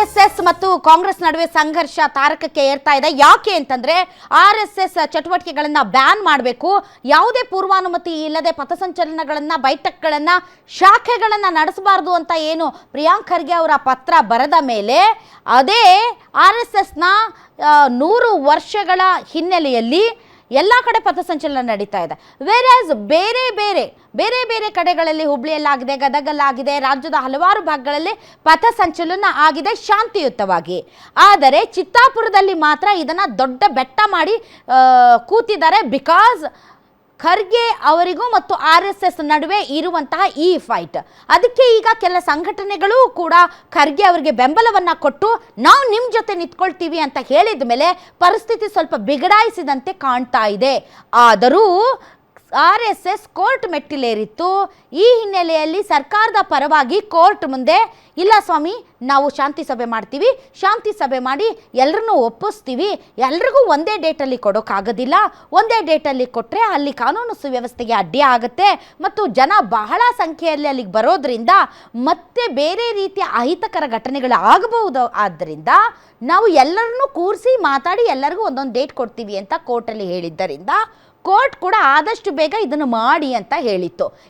RSS ಮತ್ತು ಕಾಂಗ್ರೆಸ್ ನಡುವೆ ಸಂಘರ್ಷ ತಾರಕಕ್ಕೆ ಏರ್ತಾ ಇದೆ. ಯಾಕೆ ಅಂತಂದ್ರೆ RSS ಚಟುವಟಿಕೆಗಳನ್ನ ಬ್ಯಾನ್ ಮಾಡಬೇಕು, ಯಾವುದೇ ಪೂರ್ವಾನುಮತಿ ಇಲ್ಲದೆ ಪಥಸಂಚಲನಗಳನ್ನ, ಬೈಠಕ್ಗಳನ್ನ, ಶಾಖೆಗಳನ್ನ ನಡೆಸಬಾರದು ಅಂತ ಏನು ಪ್ರಿಯಾಂಕ್ ಖರ್ಗೆ ಅವರ ಪತ್ರ ಬರೆದ ಮೇಲೆ ಅದೇ RSSನ 100 ವರ್ಷಗಳ ಹಿನ್ನೆಲೆಯಲ್ಲಿ ಎಲ್ಲ ಕಡೆ ಪಥಸಂಚಲನ ನಡೀತಾ ಇದೆ. ವೇರಾಸ್ ಬೇರೆ ಬೇರೆ ಕಡೆಗಳಲ್ಲಿ ಹುಬ್ಳಿಯಲ್ಲಾಗಿದೆ, ಗದಗಲ್ಲಾಗಿದೆ, ರಾಜ್ಯದ ಹಲವಾರು ಭಾಗಗಳಲ್ಲಿ ಪಥಸಂಚಲನ ಆಗಿದೆ ಶಾಂತಿಯುತವಾಗಿ. ಆದರೆ ಚಿತ್ತಾಪುರದಲ್ಲಿ ಮಾತ್ರ ಇದನ್ನು ದೊಡ್ಡ ಬೆಟ್ಟ ಮಾಡಿ ಕೂತಿದ್ದಾರೆ. ಬಿಕಾಸ್ ಖರ್ಗೆ ಅವರಿಗೂ ಮತ್ತು RSS ನಡುವೆ ಇರುವಂತಹ ಈ ಫೈಟ್. ಅದಕ್ಕೆ ಈಗ ಕೆಲ ಸಂಘಟನೆಗಳು ಕೂಡ ಖರ್ಗೆ ಅವರಿಗೆ ಬೆಂಬಲವನ್ನು ಕೊಟ್ಟು ನಾವು ನಿಮ್ಮ ಜೊತೆ ನಿಂತ್ಕೊಳ್ತೀವಿ ಅಂತ ಹೇಳಿದ ಮೇಲೆ ಪರಿಸ್ಥಿತಿ ಸ್ವಲ್ಪ ಬಿಗಡಾಯಿಸಿದಂತೆ ಕಾಣ್ತಾ ಇದೆ. ಆದರೂ RSS ಕೋರ್ಟ್ ಮೆಟ್ಟಿಲೇರಿತ್ತು. ಈ ಹಿನ್ನೆಲೆಯಲ್ಲಿ ಸರ್ಕಾರದ ಪರವಾಗಿ ಕೋರ್ಟ್ ಮುಂದೆ ಇಲ್ಲ ಸ್ವಾಮಿ, ನಾವು ಶಾಂತಿ ಸಭೆ ಮಾಡ್ತೀವಿ, ಶಾಂತಿ ಸಭೆ ಮಾಡಿ ಎಲ್ಲರನ್ನೂ ಒಪ್ಪಿಸ್ತೀವಿ, ಎಲ್ರಿಗೂ ಒಂದೇ ಡೇಟಲ್ಲಿ ಕೊಡೋಕ್ಕಾಗೋದಿಲ್ಲ, ಒಂದೇ ಡೇಟಲ್ಲಿ ಕೊಟ್ಟರೆ ಅಲ್ಲಿ ಕಾನೂನು ಸುವ್ಯವಸ್ಥೆಗೆ ಅಡ್ಡಿ ಆಗುತ್ತೆ ಮತ್ತು ಜನ ಬಹಳ ಸಂಖ್ಯೆಯಲ್ಲಿ ಅಲ್ಲಿಗೆ ಬರೋದ್ರಿಂದ ಮತ್ತೆ ಬೇರೆ ರೀತಿಯ ಅಹಿತಕರ ಘಟನೆಗಳು ಆಗಬಹುದು. ಆದ್ದರಿಂದ ನಾವು ಎಲ್ಲರನ್ನೂ ಕೂರಿಸಿ ಮಾತಾಡಿ ಎಲ್ಲರಿಗೂ ಒಂದೊಂದು ಡೇಟ್ ಕೊಡ್ತೀವಿ ಅಂತ ಕೋರ್ಟಲ್ಲಿ ಹೇಳಿದ್ದರಿಂದ ಕೋರ್ಟ್ ಕೂಡ ಆದಷ್ಟು ಬೇಗ ಇದನ್ನು ಮಾಡಿ ಅಂತ ಹೇಳಿತ್ತು.